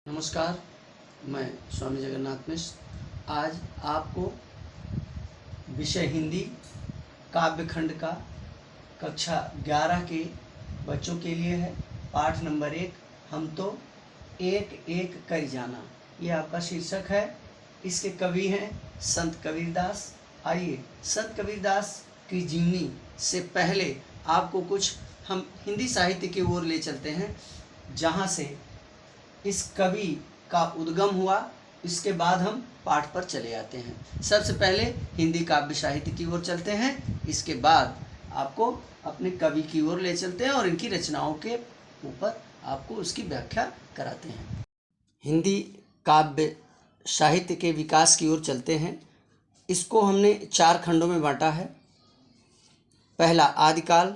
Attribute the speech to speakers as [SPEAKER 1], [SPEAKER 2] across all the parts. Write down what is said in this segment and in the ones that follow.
[SPEAKER 1] नमस्कार, मैं स्वामी जगन्नाथ मिश्र आज आपको विषय हिंदी काव्य खंड का कक्षा 11 के बच्चों के लिए है। पाठ नंबर 1 हम तो एक एक कर जाना, ये आपका शीर्षक है। इसके कवि हैं संत कबीरदास। आइए संत कबीरदास की जीवनी से पहले आपको कुछ हम हिंदी साहित्य की ओर ले चलते हैं, जहाँ से इस कवि का उद्गम हुआ। इसके बाद हम पाठ पर चले आते हैं। सबसे पहले हिंदी काव्य साहित्य की ओर चलते हैं, इसके बाद आपको अपने कवि की ओर ले चलते हैं और इनकी रचनाओं के ऊपर आपको उसकी व्याख्या कराते हैं। हिंदी काव्य साहित्य के विकास की ओर चलते हैं। इसको हमने 4 खंडों में बांटा है। पहला आदिकाल,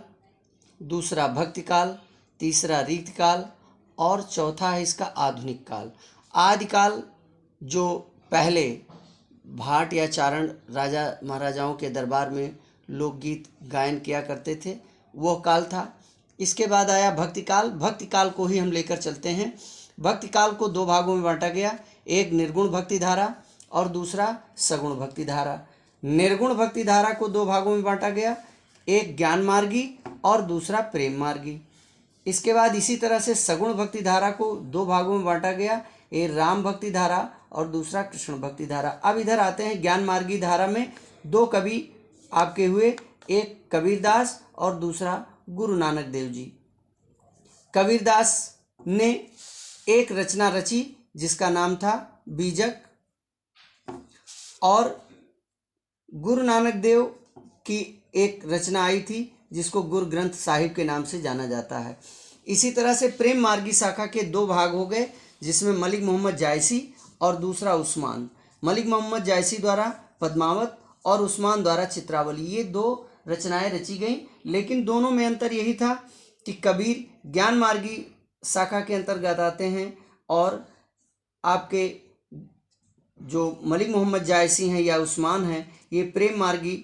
[SPEAKER 1] दूसरा भक्तिकाल, तीसरा रीतिकाल और चौथा है इसका आधुनिक काल। आदिकाल जो पहले भाट या चारण राजा महाराजाओं के दरबार में लोकगीत गायन किया करते थे, वो काल था। इसके बाद आया भक्तिकाल। भक्तिकाल को ही हम लेकर चलते हैं। भक्तिकाल को 2 भागों में बांटा गया, एक निर्गुण भक्ति धारा और दूसरा सगुण भक्ति धारा। निर्गुण भक्ति धारा को 2 भागों में बांटा गया, एक ज्ञान मार्गी और दूसरा प्रेम मार्गी। इसके बाद इसी तरह से सगुण भक्ति धारा को 2 भागों में बांटा गया, एक राम भक्ति धारा और दूसरा कृष्ण भक्ति धारा। अब इधर आते हैं ज्ञान मार्गी धारा में 2 कवि आपके हुए, एक कबीरदास और दूसरा गुरु नानक देव जी। कबीरदास ने एक रचना रची जिसका नाम था बीजक, और गुरु नानक देव की एक रचना आई थी जिसको गुरु ग्रंथ साहिब के नाम से जाना जाता है। इसी तरह से प्रेम मार्गी शाखा के 2 भाग हो गए, जिसमें मलिक मोहम्मद जायसी और दूसरा उस्मान। मलिक मोहम्मद जायसी द्वारा पद्मावत और उस्मान द्वारा चित्रावली, ये 2 रचनाएं रची गईं। लेकिन दोनों में अंतर यही था कि कबीर ज्ञान मार्गी शाखा के अंतर्गत आते हैं और आपके जो मलिक मोहम्मद जायसी हैं या उस्मान हैं, ये प्रेम मार्गी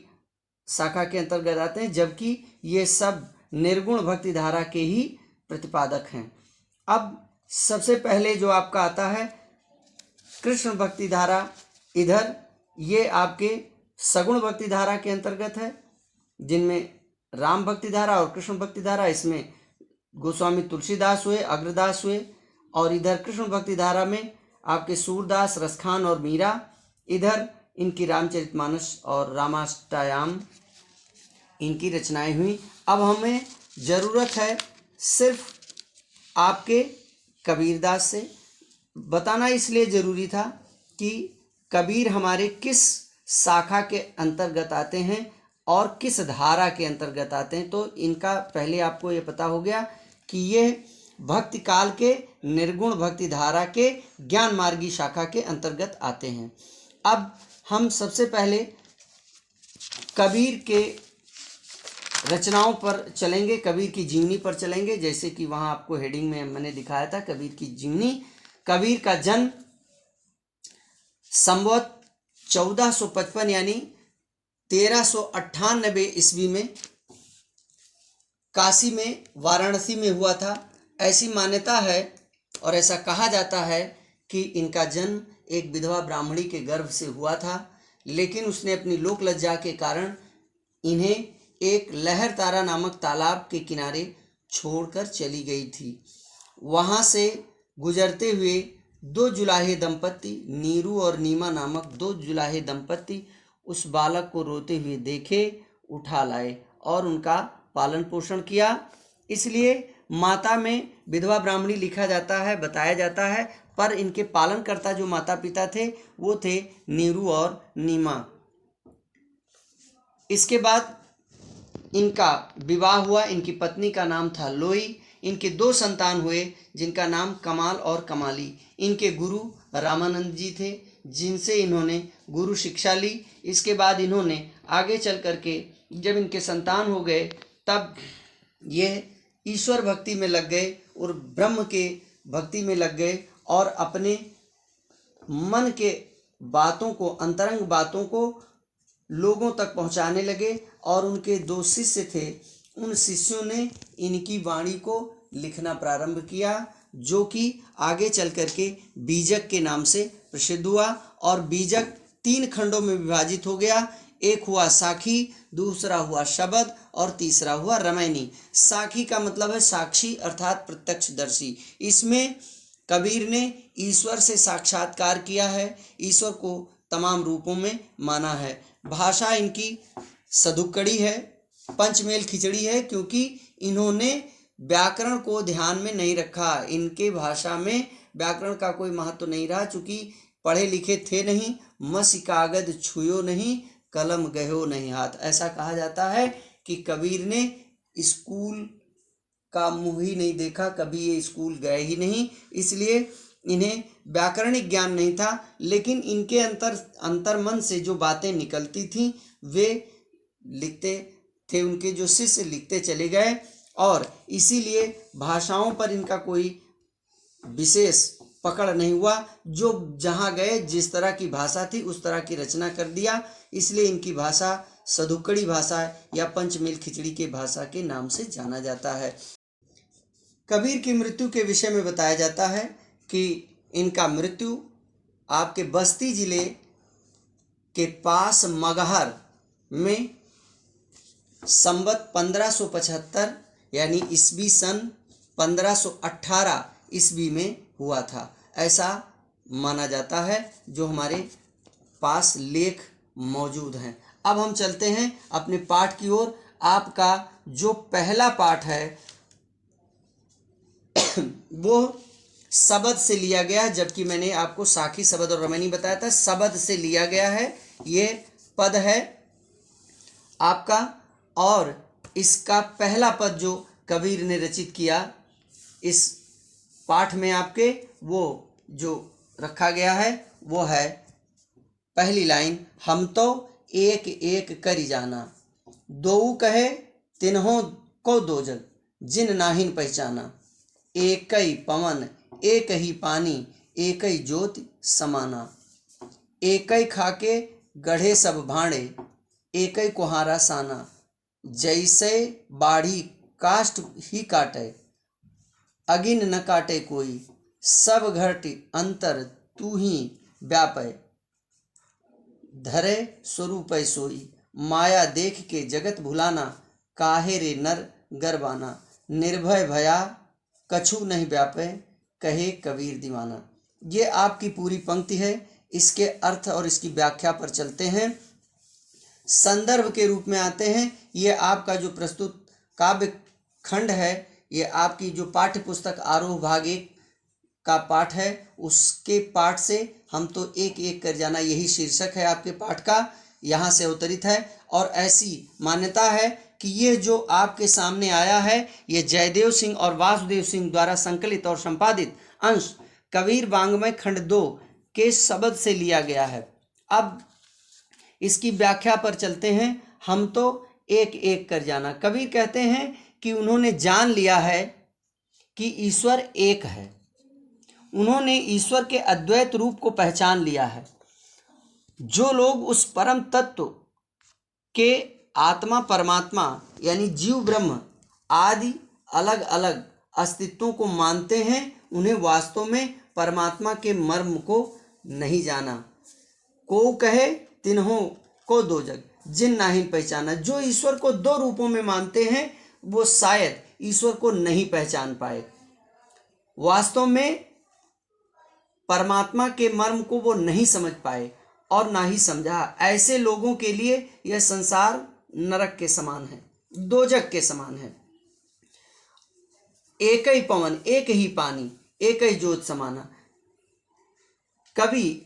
[SPEAKER 1] शाखा के अंतर्गत आते हैं, जबकि ये सब निर्गुण भक्ति धारा के ही प्रतिपादक हैं। अब सबसे पहले जो आपका आता है कृष्ण भक्ति धारा, इधर ये आपके सगुण भक्ति धारा के अंतर्गत है, जिनमें राम भक्ति धारा और कृष्ण भक्ति धारा, इसमें गोस्वामी तुलसीदास हुए, अग्रदास हुए। और इधर कृष्ण भक्ति धारा में आपके सूरदास, रसखान और मीरा। इधर इनकी रामचरितमानस और रामाष्टयाम इनकी रचनाएं हुई। अब हमें ज़रूरत है सिर्फ आपके कबीरदास से। बताना इसलिए ज़रूरी था कि कबीर हमारे किस शाखा के अंतर्गत आते हैं और किस धारा के अंतर्गत आते हैं। तो इनका पहले आपको ये पता हो गया कि ये भक्ति काल के निर्गुण भक्ति धारा के ज्ञान मार्गी शाखा के अंतर्गत आते हैं। अब हम सबसे पहले कबीर के रचनाओं पर चलेंगे, कबीर की जीवनी पर चलेंगे। जैसे कि वहाँ आपको हेडिंग में मैंने दिखाया था कबीर की जीवनी। कबीर का जन्म संवत 1455 यानी 1398 ईस्वी में काशी में वाराणसी में हुआ था। ऐसी मान्यता है और ऐसा कहा जाता है कि इनका जन्म एक विधवा ब्राह्मणी के गर्भ से हुआ था, लेकिन उसने अपनी लोक लज्जा के कारण इन्हें एक लहर तारा नामक तालाब के किनारे छोड़कर चली गई थी। वहाँ से गुजरते हुए 2 जुलाहे दंपत्ति, नीरू और नीमा नामक 2 जुलाहे दंपत्ति उस बालक को रोते हुए देखे, उठा लाए और उनका पालन पोषण किया। इसलिए माता में विधवा ब्राह्मणी लिखा जाता है, बताया जाता है, पर इनके पालनकर्ता जो माता पिता थे वो थे नीरू और नीमा। इसके बाद इनका विवाह हुआ। इनकी पत्नी का नाम था लोई। इनके 2 संतान हुए जिनका नाम कमाल और कमाली। इनके गुरु रामानंद जी थे, जिनसे इन्होंने गुरु शिक्षा ली। इसके बाद इन्होंने आगे चल करके जब इनके संतान हो गए तब ये ईश्वर भक्ति में लग गए और ब्रह्म के भक्ति में लग गए और अपने मन के बातों को, अंतरंग बातों को लोगों तक पहुंचाने लगे। और उनके 2 शिष्य थे, उन शिष्यों ने इनकी वाणी को लिखना प्रारंभ किया जो कि आगे चल करके बीजक के नाम से प्रसिद्ध हुआ। और बीजक 3 खंडों में विभाजित हो गया। एक हुआ साखी, दूसरा हुआ शबद और तीसरा हुआ रमैनी। साखी का मतलब है साक्षी अर्थात प्रत्यक्षदर्शी। इसमें कबीर ने ईश्वर से साक्षात्कार किया है, ईश्वर को तमाम रूपों में माना है। भाषा इनकी सदुक्कड़ी है, पंचमेल खिचड़ी है, क्योंकि इन्होंने व्याकरण को ध्यान में नहीं रखा। इनके भाषा में व्याकरण का कोई महत्व नहीं रहा, चूंकि पढ़े लिखे थे नहीं। मसी कागज छुयो नहीं, कलम गयो नहीं हाथ। ऐसा कहा जाता है कि कबीर ने स्कूल का मुंह ही नहीं देखा, कभी ये स्कूल गए ही नहीं, इसलिए इन्हें व्याकरणिक ज्ञान नहीं था। लेकिन इनके अंतर्मन से जो बातें निकलती थीं वे लिखते थे, उनके जो शिष्य लिखते चले गए, और इसीलिए भाषाओं पर इनका कोई विशेष पकड़ नहीं हुआ। जो जहाँ गए जिस तरह की भाषा थी उस तरह की रचना कर दिया, इसलिए इनकी भाषा सदुक्कड़ी भाषा या पंचमेल खिचड़ी के भाषा के नाम से जाना जाता है। कबीर की मृत्यु के विषय में बताया जाता है कि इनका मृत्यु आपके बस्ती जिले के पास मगहर में संवत 1575 यानी ईस्वी सन 1518 ईस्वी में हुआ था, ऐसा माना जाता है, जो हमारे पास लेख मौजूद हैं। अब हम चलते हैं अपने पाठ की ओर। आपका जो पहला पाठ है वो शबद से लिया गया, जबकि मैंने आपको साखी, शबद और रमैनी बताया था। शबद से लिया गया है, ये पद है आपका, और इसका पहला पद जो कबीर ने रचित किया इस पाठ में आपके, वो जो रखा गया है वो है पहली लाइन, हम तो एक एक करी जाना, दो कहे तिन्हों को दो जग, जिन नाहिन पहचाना, एक ही पवन एक ही पानी, एक ही ज्योति समाना, एक ही खाके गढ़े सब भांडे, एक ही कुहारा साना, जैसे बाढ़ी काष्ठ ही काटे, अगिन न काटे कोई, सब घट अंतर तू ही व्यापय, धरे स्वरूप सोई, माया देख के जगत भुलाना, काहे रे नर गरबाना, निर्भय भया कछु नहीं व्यापे, कहे कबीर दीवाना। ये आपकी पूरी पंक्ति है। इसके अर्थ और इसकी व्याख्या पर चलते हैं। संदर्भ के रूप में आते हैं। ये आपका जो प्रस्तुत काव्य खंड है, ये आपकी जो पाठ्य पुस्तक आरोह भाग 1 का पाठ है, उसके पाठ से हम तो एक एक कर जाना, यही शीर्षक है आपके पाठ का, यहाँ से अवतरित है। और ऐसी मान्यता है कि ये जो आपके सामने आया है, ये जयदेव सिंह और वासुदेव सिंह द्वारा संकलित और संपादित अंश कबीर वाङ्मय खंड 2 के शब्द से लिया गया है। अब इसकी व्याख्या पर चलते हैं। हम तो एक एक कर जाना। कबीर कहते हैं कि उन्होंने जान लिया है कि ईश्वर एक है, उन्होंने ईश्वर के अद्वैत रूप को पहचान लिया है। जो लोग उस परम तत्व के आत्मा परमात्मा यानी जीव ब्रह्म आदि अलग अलग अस्तित्वों को मानते हैं, उन्हें वास्तव में परमात्मा के मर्म को नहीं जाना। को कहे तिन्हों को दो जग, जिन नाहिन पहचाना। जो ईश्वर को 2 रूपों में मानते हैं वो शायद ईश्वर को नहीं पहचान पाए, वास्तव में परमात्मा के मर्म को वो नहीं समझ पाए और ना ही समझा। ऐसे लोगों के लिए यह संसार नरक के समान है, दोजक के समान है। एक ही पवन एक ही पानी एक ही ज्योत समाना। कवि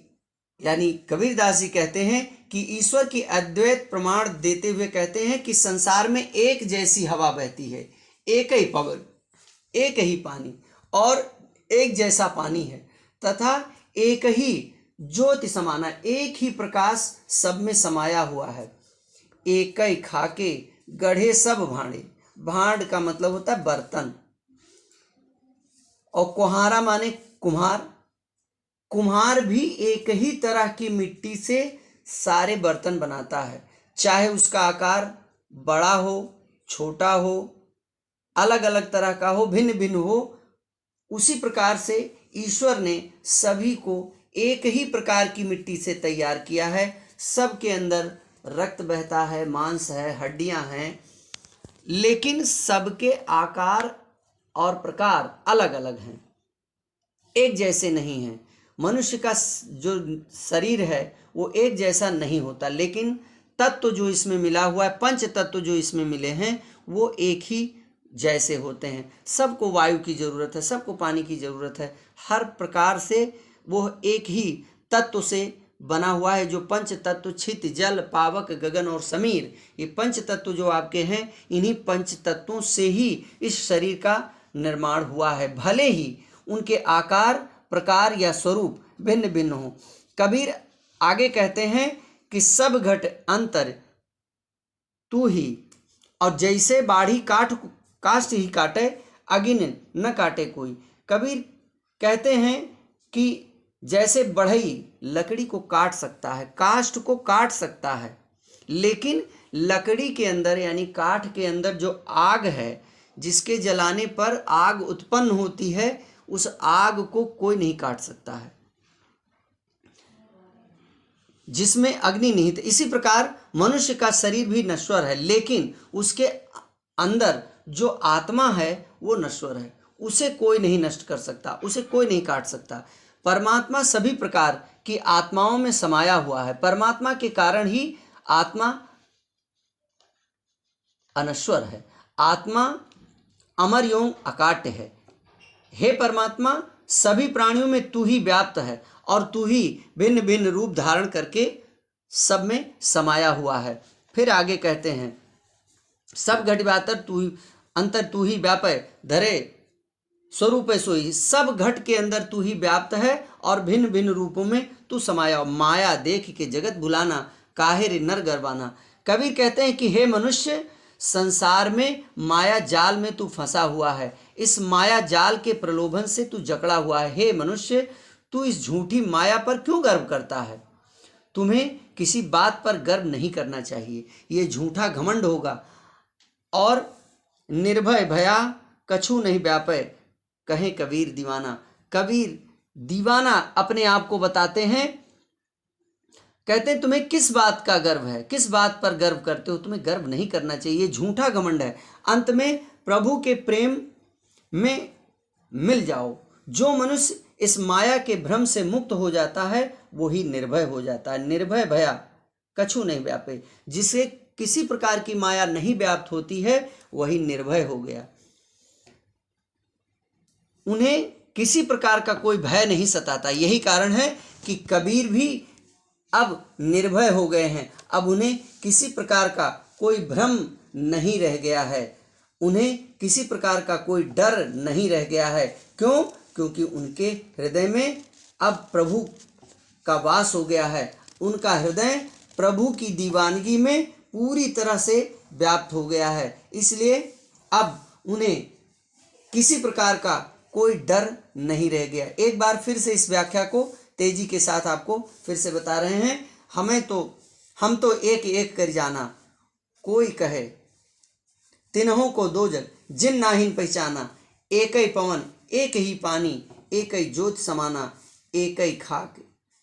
[SPEAKER 1] यानी कबीरदास जी कहते हैं कि ईश्वर की अद्वैत प्रमाण देते हुए कहते हैं कि संसार में एक जैसी हवा बहती है, एक ही पवन एक ही पानी और एक जैसा पानी है, तथा एक ही ज्योति समाना, एक ही प्रकाश सब में समाया हुआ है। एक ही खाके गढ़े सब भांडे, भांड का मतलब होता है बर्तन, और कुहारा माने कुम्हार। कुम्हार भी एक ही तरह की मिट्टी से सारे बर्तन बनाता है, चाहे उसका आकार बड़ा हो छोटा हो, अलग अलग तरह का हो, भिन्न भिन्न हो, उसी प्रकार से ईश्वर ने सभी को एक ही प्रकार की मिट्टी से तैयार किया है। सबके अंदर रक्त बहता है, मांस है, हड्डियां हैं, लेकिन सबके आकार और प्रकार अलग अलग हैं, एक जैसे नहीं हैं। मनुष्य का जो शरीर है वो एक जैसा नहीं होता, लेकिन तत्व जो इसमें मिला हुआ है, पंच तत्व जो इसमें मिले हैं, वो एक ही जैसे होते हैं। सबको वायु की ज़रूरत है, सबको पानी की ज़रूरत है, हर प्रकार से वो एक ही तत्व से बना हुआ है। जो पंच तत्व छित, जल, पावक, गगन और समीर, ये पंच तत्व जो आपके हैं, इन्हीं पंच तत्वों से ही इस शरीर का निर्माण हुआ है, भले ही उनके आकार, प्रकार या स्वरूप भिन्न भिन्न हो। कबीर आगे कहते हैं कि सब घट अंतर तू ही, और जैसे बाढ़ी काष्ठ ही काटे, अगिन न काटे कोई। कबीर कहते हैं कि जैसे बढ़ई लकड़ी को काट सकता है, काष्ठ को काट सकता है, लेकिन लकड़ी के अंदर यानी काठ के अंदर जो आग है, जिसके जलाने पर आग उत्पन्न होती है, उस आग को कोई नहीं काट सकता है, जिसमें अग्नि निहित। इसी प्रकार मनुष्य का शरीर भी नश्वर है, लेकिन उसके अंदर जो आत्मा है वो नश्वर है, उसे कोई नहीं नष्ट कर सकता, उसे कोई नहीं काट सकता। परमात्मा सभी प्रकार की आत्माओं में समाया हुआ है। परमात्मा के कारण ही आत्मा अनश्वर है, आत्मा अमर एवं अकाट्य है। हे परमात्मा, सभी प्राणियों में तू ही व्याप्त है और तू ही भिन्न भिन्न रूप धारण करके सब में समाया हुआ है। फिर आगे कहते हैं, सब घट अंतर तू ही व्यापय धरे स्वरूप सोई। सब घट के अंदर तू ही व्याप्त है और भिन्न भिन्न रूपों में तू समाया। माया देख के जगत भुलाना, काहे रे नर गर्वाना। कबीर कहते हैं कि हे मनुष्य, संसार में माया जाल में तू फंसा हुआ है, इस माया जाल के प्रलोभन से तू जकड़ा हुआ है। हे मनुष्य, तू इस झूठी माया पर क्यों गर्व करता है? तुम्हें किसी बात पर गर्व नहीं करना चाहिए, ये झूठा घमंड होगा। और निर्भय भया कछु नहीं व्यापय, कहे कबीर दीवाना। कबीर दीवाना अपने आप को बताते हैं, कहते हैं तुम्हें किस बात का गर्व है, किस बात पर गर्व करते हो? तुम्हें गर्व नहीं करना चाहिए, ये झूठा घमंड है। अंत में प्रभु के प्रेम में मिल जाओ। जो मनुष्य इस माया के भ्रम से मुक्त हो जाता है वही निर्भय हो जाता है। निर्भय भया कछु नहीं व्यापे, जिसे किसी प्रकार की माया नहीं व्याप्त होती है वही निर्भय हो गया। उन्हें किसी प्रकार का कोई भय नहीं सताता। यही कारण है कि कबीर भी अब निर्भय हो गए हैं। अब उन्हें किसी प्रकार का कोई भ्रम नहीं रह गया है, उन्हें किसी प्रकार का कोई डर नहीं रह गया है। क्यों? क्योंकि उनके हृदय में अब प्रभु का वास हो गया है। उनका हृदय प्रभु की दीवानगी में पूरी तरह से व्याप्त हो गया है। इसलिए अब उन्हें किसी प्रकार का कोई डर नहीं रह गया। एक बार फिर से इस व्याख्या को तेजी के साथ आपको फिर से बता रहे हैं। हम तो एक एक कर जाना, कोई कहे तिन्हों को दो जग, जिन नाहिन पहचाना। एक ही पवन एक ही पानी, एक ही ज्योत समाना। एक ही खाक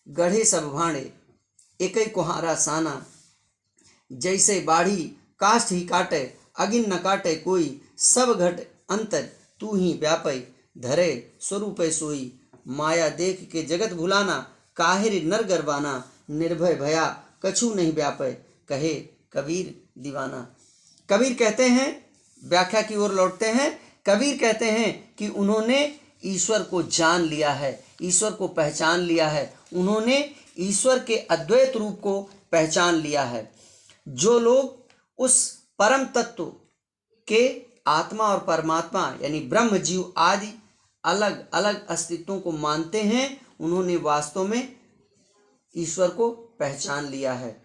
[SPEAKER 1] गढ़े सब भांडे, एक ही कुहारा साना। जैसे बाढ़ी काष्ठ ही काटे, अगिन न काटे कोई। सब घट अंतर तू ही व्यापय धरे स्वरूप सोई। माया देख के जगत भुलाना, काहिर नर गर्वाना। निर्भय भया कछु नहीं व्यापय, कहे कबीर दीवाना। कबीर कहते हैं, व्याख्या की ओर लौटते हैं। कबीर कहते हैं कि उन्होंने ईश्वर को जान लिया है, ईश्वर को पहचान लिया है, उन्होंने ईश्वर के अद्वैत रूप को पहचान लिया है। जो लोग उस परम तत्व के आत्मा और परमात्मा यानी ब्रह्म जीव आदि अलग अलग अस्तित्वों को मानते हैं, उन्होंने वास्तव में ईश्वर को पहचान लिया है।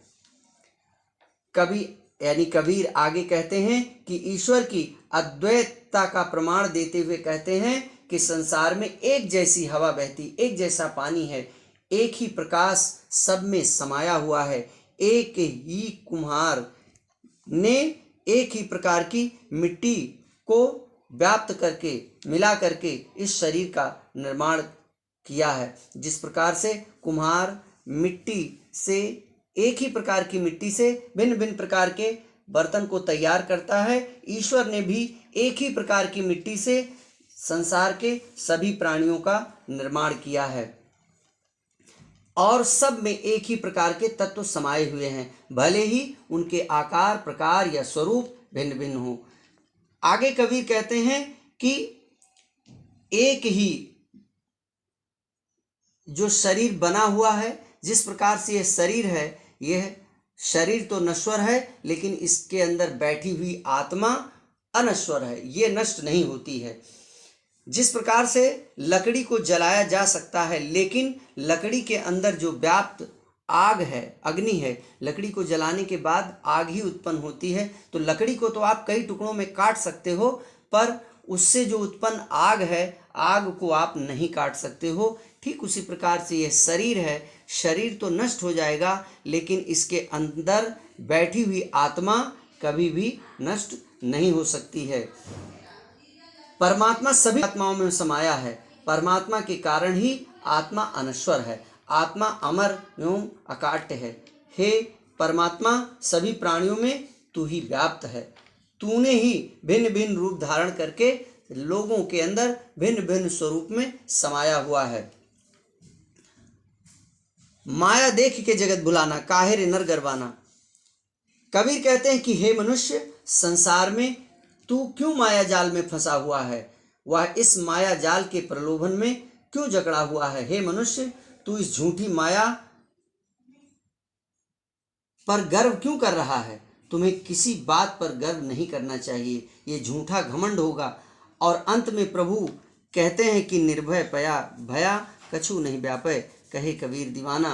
[SPEAKER 1] कबीर आगे कहते हैं कि ईश्वर की अद्वैतता का प्रमाण देते हुए कहते हैं कि संसार में एक जैसी हवा बहती, एक जैसा पानी है, एक ही प्रकाश सब में समाया हुआ है। एक ही कुम्हार ने एक ही प्रकार की मिट्टी को व्याप्त करके मिला करके इस शरीर का निर्माण किया है। जिस प्रकार से कुम्हार मिट्टी से, एक ही प्रकार की मिट्टी से भिन्न भिन्न प्रकार के बर्तन को तैयार करता है, ईश्वर ने भी एक ही प्रकार की मिट्टी से संसार के सभी प्राणियों का निर्माण किया है और सब में एक ही प्रकार के तत्व समाये हुए हैं, भले ही उनके आकार, प्रकार या स्वरूप भिन्न भिन्न हो। आगे कबीर कहते हैं कि एक ही जो शरीर बना हुआ है, जिस प्रकार से यह शरीर है, यह शरीर तो नश्वर है, लेकिन इसके अंदर बैठी हुई आत्मा अनश्वर है, ये नष्ट नहीं होती है। जिस प्रकार से लकड़ी को जलाया जा सकता है, लेकिन लकड़ी के अंदर जो व्याप्त आग है, अग्नि है, लकड़ी को जलाने के बाद आग ही उत्पन्न होती है। तो लकड़ी को तो आप कई टुकड़ों में काट सकते हो, पर उससे जो उत्पन्न आग है, आग को आप नहीं काट सकते हो। ठीक उसी प्रकार से यह शरीर है, शरीर तो नष्ट हो जाएगा, लेकिन इसके अंदर बैठी हुई आत्मा कभी भी नष्ट नहीं हो सकती है। परमात्मा सभी आत्माओं में समाया है, परमात्मा के कारण ही आत्मा अनश्वर है, आत्मा अमर एवं अकाट्य है। हे परमात्मा, सभी प्राणियों में तू ही व्याप्त है, तूने ही भिन्न भिन्न रूप धारण करके लोगों के अंदर भिन्न भिन्न स्वरूप में समाया हुआ है। माया देख के जगत भुलाना, काहे रे नर गरबाना। कबीर कहते हैं कि हे मनुष्य, संसार में तू क्यों माया जाल में फंसा हुआ है, वह इस माया जाल के प्रलोभन में क्यों जकड़ा हुआ है। हे मनुष्य, तू इस झूठी माया पर गर्व क्यों कर रहा है। तुम्हें किसी बात पर गर्व नहीं करना चाहिए, ये झूठा घमंड होगा। और अंत में प्रभु कहते हैं कि निर्भय पया भया कछु नहीं व्यापय, कहे कबीर दीवाना।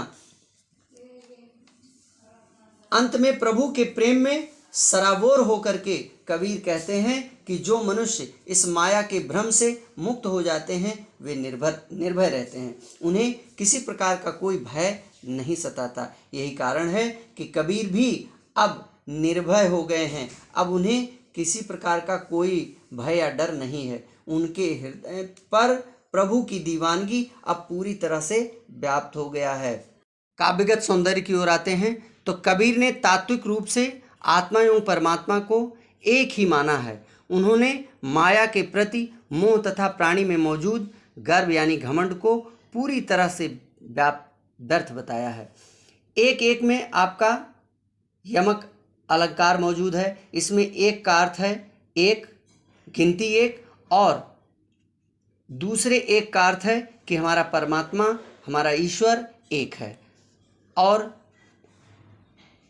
[SPEAKER 1] अंत में प्रभु के प्रेम में सराबोर होकर के कबीर कहते हैं कि जो मनुष्य इस माया के भ्रम से मुक्त हो जाते हैं, वे निर्भय रहते हैं, उन्हें किसी प्रकार का कोई भय नहीं सताता। यही कारण है कि कबीर भी अब निर्भय हो गए हैं, अब उन्हें किसी प्रकार का कोई भय या डर नहीं है। उनके हृदय पर प्रभु की दीवानगी अब पूरी तरह से व्याप्त हो गया है। काव्यगत सौंदर्य की ओर आते हैं तो कबीर ने तात्विक रूप से आत्मा एवं परमात्मा को एक ही माना है। उन्होंने माया के प्रति मोह तथा प्राणी में मौजूद गर्व यानी घमंड को पूरी तरह से व्यर्थ बताया है। एक एक में आपका यमक अलंकार मौजूद है। इसमें एक का अर्थ है एक, गिनती एक, और दूसरे एक का अर्थ है कि हमारा परमात्मा, हमारा ईश्वर एक है। और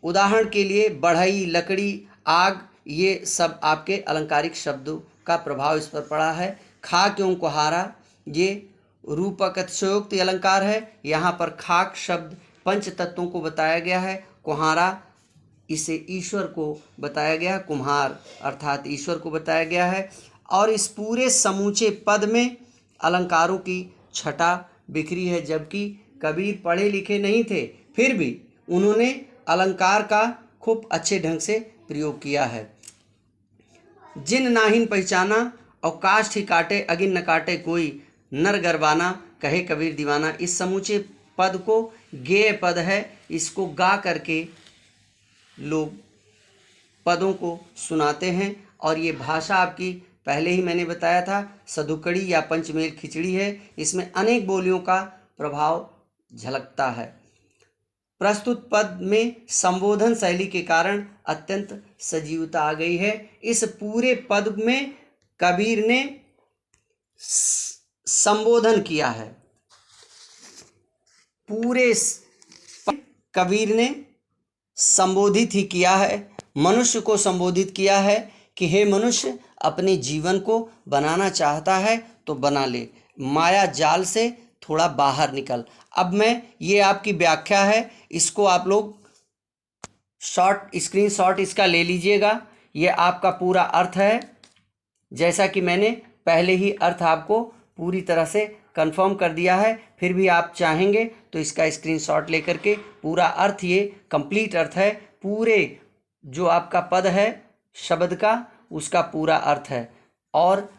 [SPEAKER 1] उदाहरण के लिए बढ़ई, लकड़ी, आग, ये सब आपके अलंकारिक शब्दों का प्रभाव इस पर पड़ा है। खाक एवं कुहारा, ये रूपक अतिशयोक्ति अलंकार है। यहाँ पर खाक शब्द पंच तत्वों को बताया गया है, कुहारा इसे ईश्वर को बताया गया, कुम्हार अर्थात ईश्वर को बताया गया है। और इस पूरे समूचे पद में अलंकारों की छटा बिखरी है। जबकि कबीर पढ़े लिखे नहीं थे, फिर भी उन्होंने अलंकार का खूब अच्छे ढंग से प्रयोग किया है। जिन नाहिन पहचाना और काष्ठ ही काटे अगिन न काटे कोई, नर गरबाना कहे कबीर दीवाना। इस समूचे पद को गेय पद है, इसको गा करके लोग पदों को सुनाते हैं। और ये भाषा आपकी पहले ही मैंने बताया था सधुकड़ी या पंचमेल खिचड़ी है। इसमें अनेक बोलियों का प्रभाव झलकता है। प्रस्तुत पद में संबोधन शैली के कारण अत्यंत सजीवता आ गई है। इस पूरे पद में कबीर ने संबोधन किया है। पूरे कबीर ने संबोधित ही किया है, मनुष्य को संबोधित किया है कि हे मनुष्य, अपने जीवन को बनाना चाहता है तो बना ले, माया जाल से थोड़ा बाहर निकल। अब मैं ये आपकी व्याख्या है, इसको आप लोग स्क्रीनशॉट इसका ले लीजिएगा। ये आपका पूरा अर्थ है। जैसा कि मैंने पहले ही अर्थ आपको पूरी तरह से कंफर्म कर दिया है, फिर भी आप चाहेंगे तो इसका स्क्रीनशॉट लेकर के पूरा अर्थ, ये कंप्लीट अर्थ है, पूरे जो आपका पद है शब्द का, उसका पूरा अर्थ है। और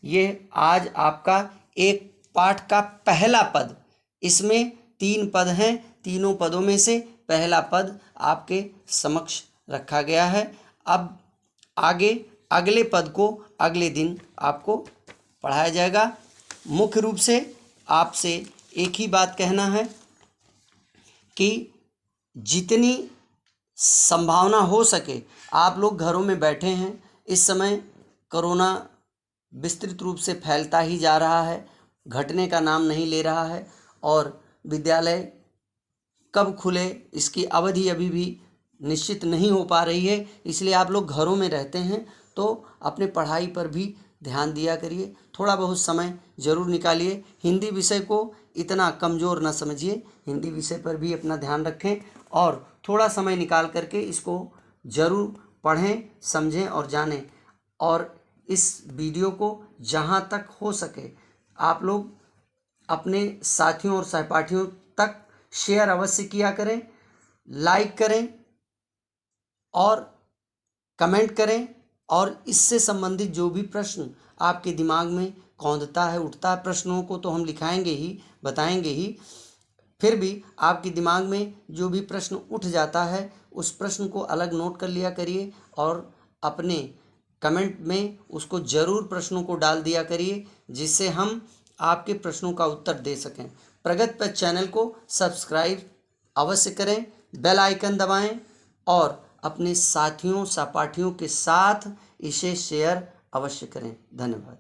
[SPEAKER 1] ये आज आपका एक पाठ का पहला पद, इसमें 3 पद हैं, तीनों पदों में से पहला पद आपके समक्ष रखा गया है। अब आगे अगले पद को अगले दिन आपको पढ़ाया जाएगा। मुख्य रूप से आपसे एक ही बात कहना है कि जितनी संभावना हो सके, आप लोग घरों में बैठे हैं, इस समय कोरोना विस्तृत रूप से फैलता ही जा रहा है, घटने का नाम नहीं ले रहा है, और विद्यालय कब खुले इसकी अवधि अभी भी निश्चित नहीं हो पा रही है। इसलिए आप लोग घरों में रहते हैं तो अपने पढ़ाई पर भी ध्यान दिया करिए, थोड़ा बहुत समय ज़रूर निकालिए। हिंदी विषय को इतना कमज़ोर न समझिए, हिंदी विषय पर भी अपना ध्यान रखें और थोड़ा समय निकाल करके इसको ज़रूर पढ़ें, समझें और जानें। और इस वीडियो को जहाँ तक हो सके आप लोग अपने साथियों और सहपाठियों तक शेयर अवश्य किया करें, लाइक करें और कमेंट करें। और इससे संबंधित जो भी प्रश्न आपके दिमाग में कौंधता है, उठता है, प्रश्नों को तो हम लिखाएंगे ही, बताएंगे ही, फिर भी आपके दिमाग में जो भी प्रश्न उठ जाता है उस प्रश्न को अलग नोट कर लिया करिए और अपने कमेंट में उसको ज़रूर प्रश्नों को डाल दिया करिए, जिससे हम आपके प्रश्नों का उत्तर दे सकें। प्रगति पथ चैनल को सब्सक्राइब अवश्य करें, बेल आइकन दबाएं और अपने साथियों सहपाठियों के साथ इसे शेयर अवश्य करें। धन्यवाद।